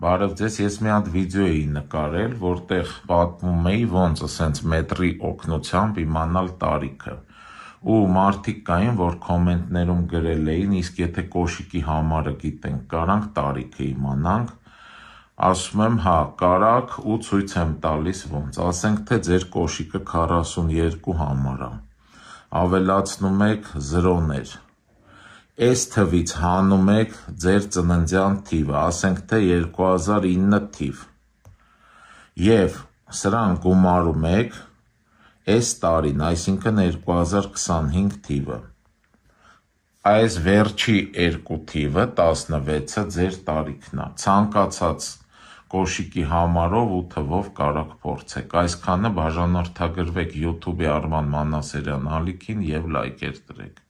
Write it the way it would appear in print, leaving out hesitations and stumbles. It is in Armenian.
Բարև ձեզ, ես մի հատ վիդեո էի նկարել, որտեղ պատմում էի ոնց ասենց մետրի օգնությամբ իմանալ տարիքը ու մարդիկ կային, որ կոմենտներում գրել էին, իսկ եթե կոշիկի համարը գիտենք, կարանք տարիքը իմանանք, ասում եմ հա, կարակ ու ցույց եմ տալիս ոնց, ասենք թե ձեր կոշիկը 42 համար է, ավելացնում եք զրոներ, այս թվից հանում եք ձեր ծննդյան թիվը, ասենք թե 2009 թիվ, և սրան գումարում եք այս տարին, այսինքն 2025 թիվը, այս վերջի երկու թիվը 16-ը ձեր տարիքն է, ցանկացած կոշիկի համարով ու թվով կարաք փորձեք, այսքանը բաժանորդագրվեք YouTube-ի Արման Մանասերյան ալիքին և լայքեր դրեք։